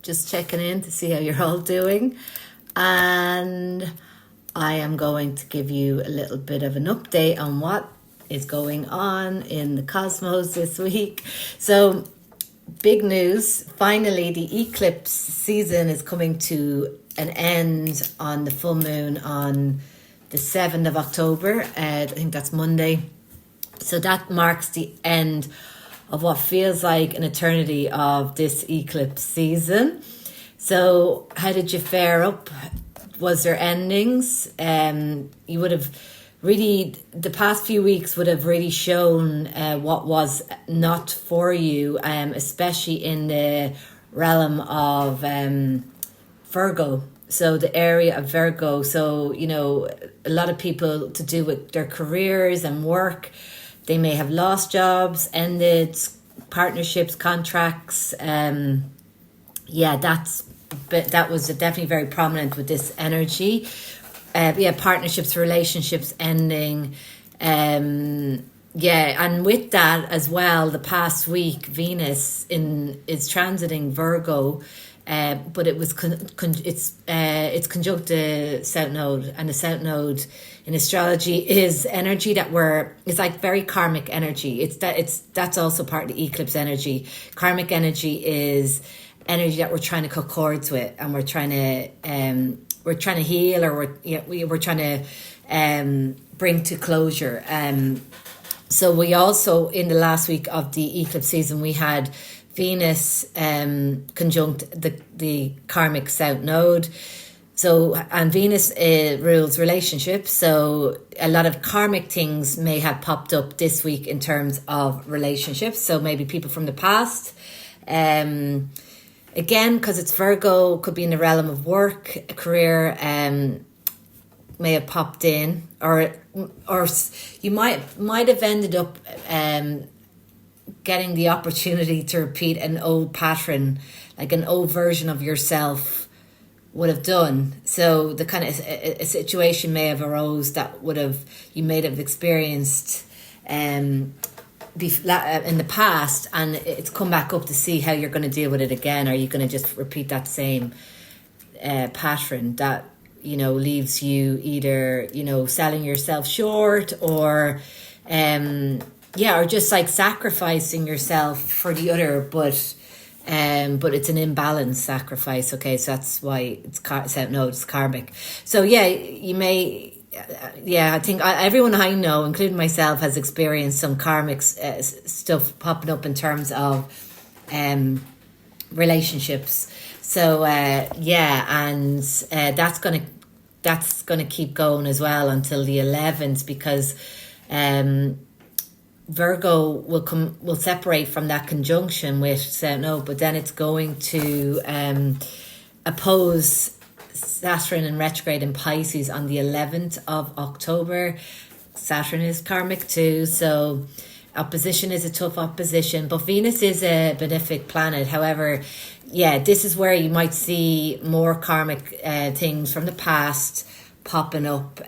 just checking in to see how you're all doing. And I am going to give you a little bit of an update on what is going on in the cosmos this week. So, big news. Finally, the eclipse season is coming to an end on the full moon on the 7th of October. I think that's Monday. So that marks the end of what feels like an eternity of this eclipse season. So how did you fare up? Was there endings? You would have really, the past few weeks would have really shown what was not for you, especially in the realm of Virgo. So the area of Virgo. So, you know, a lot of people to do with their careers and work. They may have lost jobs, ended partnerships, contracts. That was definitely very prominent with this energy. Partnerships, relationships ending. And with that as well, the past week, Venus is transiting Virgo. But it was it's conjunct the South Node, and the South Node in astrology is energy it's like very karmic energy. That's also part of the eclipse energy. Karmic energy is energy that we're trying to cut cords with, and we're trying to heal, or we're trying to bring to closure. So we also, in the last week of the eclipse season, we had Venus conjunct the karmic South Node. So, and Venus rules relationships. So a lot of karmic things may have popped up this week in terms of relationships. So maybe people from the past, again, because it's Virgo, could be in the realm of work, career, may have popped in, or you might have ended up getting the opportunity to repeat an old pattern, like an old version of yourself would have done. So the kind of a situation may have arose that you may have experienced in the past, and it's come back up to see how you're going to deal with it again. Are you going to just repeat that same pattern that leaves you either selling yourself short, or or just like sacrificing yourself for the other, but it's an imbalanced sacrifice. Okay, so that's why it's karmic. So you may, I think everyone I know, including myself, has experienced some karmic stuff popping up in terms of relationships. So that's gonna keep going as well until the 11th, because Virgo will separate from that conjunction with South Node, but then it's going to oppose Saturn in retrograde in Pisces on the 11th of October. Saturn is karmic too, so opposition is a tough opposition, but Venus is a benefic planet. However, this is where you might see more karmic things from the past popping up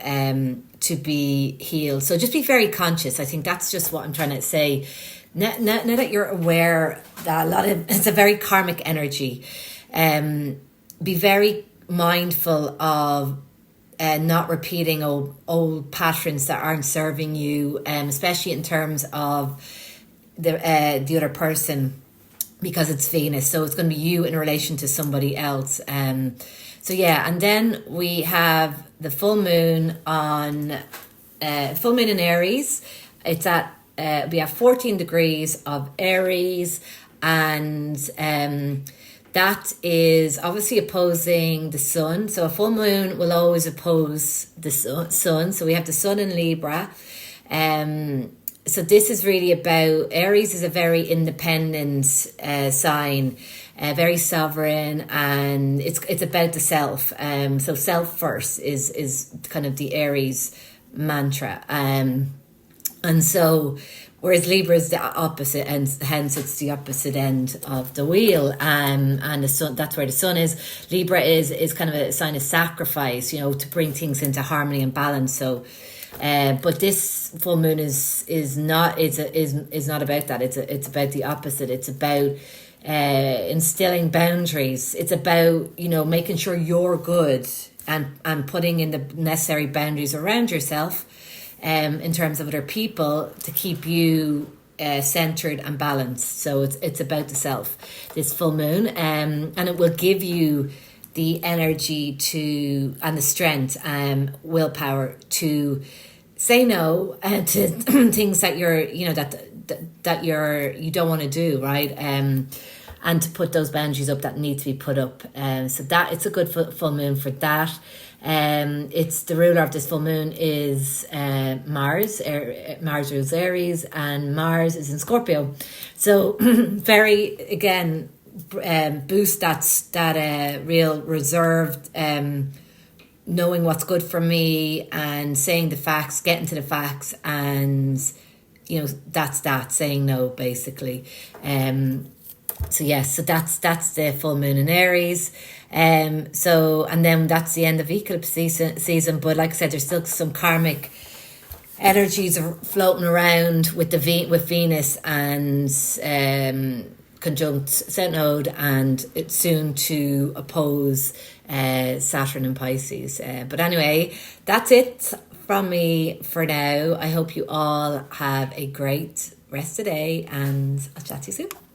to be healed. So just be very conscious. I think that's just what I'm trying to say. Now that you're aware that it's a very karmic energy, be very mindful of not repeating old patterns that aren't serving you, especially in terms of the other person, because it's Venus. So it's going to be you in relation to somebody else. And then we have the full moon in Aries. It's at we have 14 degrees of Aries, and that is obviously opposing the sun. So a full moon will always oppose the sun. So we have the sun in Libra. So this is really about, Aries is a very independent sign, very sovereign, and it's about the self. So self first is kind of the Aries mantra. And so, whereas Libra is the opposite, and hence it's the opposite end of the wheel. And the sun, that's where the sun is. Libra is kind of a sign of sacrifice, to bring things into harmony and balance. So, but this full moon is not about that. It's about the opposite. It's about instilling boundaries. It's about, you know, making sure you're good and putting in the necessary boundaries around yourself in terms of other people to keep you centered and balanced. So it's about the self, this full moon, and it will give you the energy to and the strength and willpower to say no to things that you're, you know, that you don't want to do, right? And to put those boundaries up that need to be put up. So that it's a good full moon for that. It's the ruler of this full moon is Mars. Mars rules Aries, and Mars is in Scorpio. So very, again, boost that real reserved, knowing what's good for me and saying the facts, getting to the facts, and, you know, that's saying no, basically. So yes, so that's the full moon in Aries. So, and then that's the end of eclipse season. But like I said, there's still some karmic energies are floating around with with Venus and conjunct South Node, and it's soon to oppose Saturn and Pisces. But anyway, that's it from me for now. I hope you all have a great rest of the day, and I'll chat to you soon.